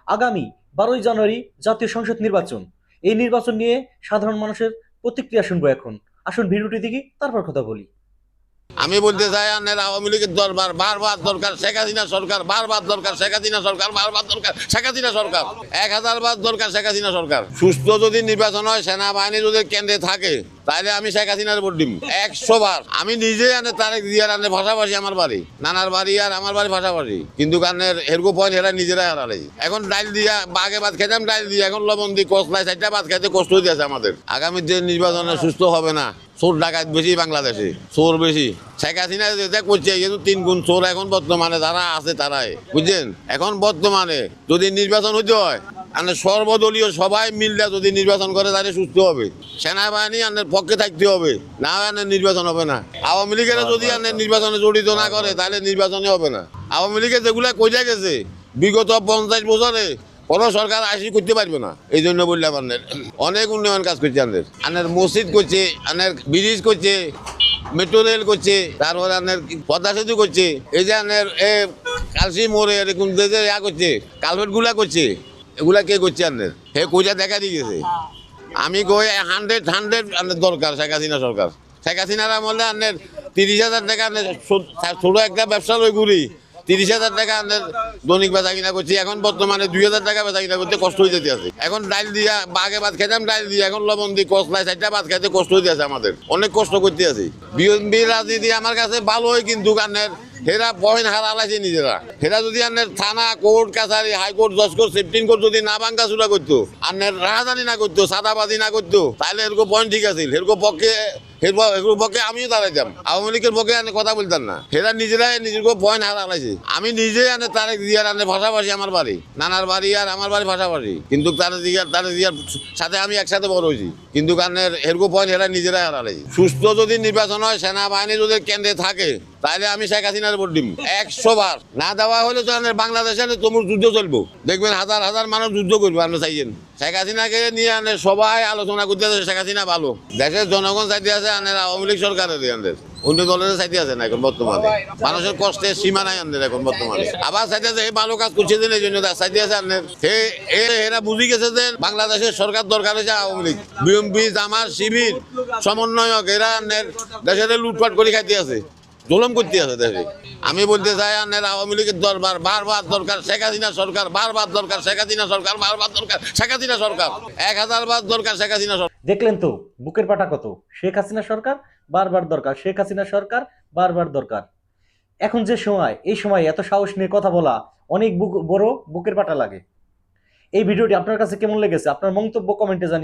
আগামী 12ই জানুয়ারি জাতীয় সংসদ নির্বাচন। এই নির্বাচন নিয়ে সাধারণ মানুষের প্রতিক্রিয়া শুনবো এখন। আসুন ভিডিওটি দেখি, তারপর কথা বলি। আমি বলতে চাই আনের আওয়ামী লীগের দরবার বারবার দরকার, শেখ হাসিনা সরকার বারবার দরকার, শেখ হাসিনা সরকার বারবার দরকার, শেখ হাসিনা সরকার 1000 বার দরকার, শেখ হাসিনা সরকার। সুস্থ যদি নির্বাচন হয়, সেনাবাহিনী যদি কেন্দ্রে থাকে, তাহলে আমি শেখ হাসিনার ভোট দিব 100 বার। আমি নিজে আনে তারেক জিয়ার আনে ভাষাভাষী, আমার বাড়ি নানার বাড়ি আর আমার বাড়ি ভাষাভাষী, কিন্তু কানের হেরগো পয়েন্ট এরা নিজেরাই হারালে। এখন ডাইল দিয়া আগে ভাত খেতাম, ডাইল দিয়ে এখন লবণ দিয়ে কষলাই 4টা ভাত খাইতে কষ্ট হইতেছে আমাদের। আগামী যে নির্বাচনে সুস্থ হবে না, চোর ডাকাত বেশি বাংলাদেশে, চোর বেশি। শেখ হাসিনা যেটা করছে কিন্তু 3 গুণ চোর এখন বর্তমানে যারা আছে তারাই, বুঝছেন। এখন বর্তমানে যদি নির্বাচন হইতে হয়, মানে সর্বদলীয় সবাই মিললে যদি নির্বাচন করে, তাহলে সুস্থ হবে। সেনাবাহিনী আনের পক্ষে থাকতে হবে, না আনের নির্বাচন হবে না। আওয়ামী লীগের যদি আনের নির্বাচনে জড়িত না করে, তাহলে নির্বাচনে হবে না। আওয়ামী লীগের যেগুলা কইয়া গেছে বিগত 50 বছরে, কোনো সরকার আসি করতে পারবে না। এই জন্য বললাম আনের অনেক উন্নয়ন কাজ করছে। আনের মসজিদ করছে, আনের ব্রিজ করছে, মেট্রো রেল করছে, তারপরে আনের পদ্মা সেতু করছে। এই যে আনের কালসি মোড়ে এরকম ইয়া করছে, কালভেট গুলা করছে। এগুলা কে করছে আনের? হে কইটা দেখা দিয়ে গেছে। আমি কই 100 আনের দরকার শেখ হাসিনা সরকার। শেখ হাসিনার আমলে আনের 30,000 টাকা ছোট একটা ব্যবসা লই ঘুরি, 30,000 টাকা আনের দৈনিক বেচা কিনা করছি। এখন বর্তমানে 2,000 টাকা বেচা কিনা করতে কষ্ট হয়ে যেতে আছে। এখন ডাইল দিয়া আগে ভাত খেতাম, ডাইল দিয়ে এখন লবণ দিয়ে কষলাই 4টা ভাত খাইতে কষ্ট হইতে আছে আমাদের। অনেক কষ্ট করতে আছি। বিএনপি রাজনীতি আমার কাছে ভালোই, কিন্তু কানের হেরা পয়েন্ট হারালাইছে নিজেরা। হেরা যদি আনের থানা, কোর্ট কাছারি, হাইকোর্ট, জজ কোর্ট, সুপ্রিম কোর্ট যদি না ভাঙ্গা চুরা করতো, আনের রাজধানী না করতো, সাদাবাজি না করতো, তাহলে এরকম পয়েন্ট ঠিক আছে। এরকম পক্ষে এগুলোর পক্ষে আমিও দাঁড়াইতাম, আওয়ামী লীগের পক্ষে আনে কথা বলতাম না। হেরা নিজেরাই নিজের পয়েন্ট হারালাইছে। আমি নিজে আনে তারেক জিয়ার আনে ভাষাভাষী, আমার বাড়ি নানার বাড়ি আর আমার বাড়ি ভাষাভাষী, কিন্তু তারেক জিয়ার সাথে আমি একসাথে বড় হয়েছি, কিন্তু কারণের এরকম পয়েন্ট হেরা নিজেরাই হারালাইছে। সুস্থ যদি নির্বাচন হয়, সেনাবাহিনী যদি কেন্দ্রে থাকে, তাহলে আমি শেখ হাসিনার ভোট দিব 100 বার। না দেওয়া হলে তো বাংলাদেশে তুমুল যুদ্ধ চলবো, দেখবেন হাজার হাজার মানুষ যুদ্ধ করবো। আপনি চাইছেন শেখ হাসিনাকে নিয়ে আনে সবাই আলোচনা করতে আছে, শেখ হাসিনা ভালো। দেশের জনগণ চাইতে আছে আনের আওয়ামী লীগ সরকারের আনের, অন্য দলের চাইতে আছে না। এখন বর্তমানে মানুষের কষ্টের সীমা নাই আনের এখন বর্তমানে। আবার চাইতে আছে এই ভালো কাজ করছে দিন, এই জন্য চাইতে আছে আনের। এরা বুঝি গেছে যে বাংলাদেশের সরকার দরকার হয়েছে আওয়ামী লীগ, বিএনপি, জামাত, শিবির, সমন্বয়ক। এরা আনের দেশের লুটপাট করে খাইতে আছে, জুলুম করতে আছে দেশে। আমি বলতে চাই আনের আওয়ামী লীগের দরবার বারবার দরকার, শেখ হাসিনা সরকার বারবার দরকার, শেখ হাসিনা সরকার বারবার দরকার, শেখ হাসিনা সরকার 1000 বার দরকার, শেখ হাসিনা সরকার। দেখলেন তো বুকের পাটা কত? শেখ হাসিনা সরকার বারবার দরকার, শেখ হাসিনা সরকার বারবার দরকার। এখন যে সময়, এই সময় এত সাহস নিয়ে কথা বলা অনেক বড় বুকের পাটা লাগে। এই ভিডিওটি আপনার কাছে কেমন লেগেছে? আপনার মন্তব্য কমেন্টে জানিয়ে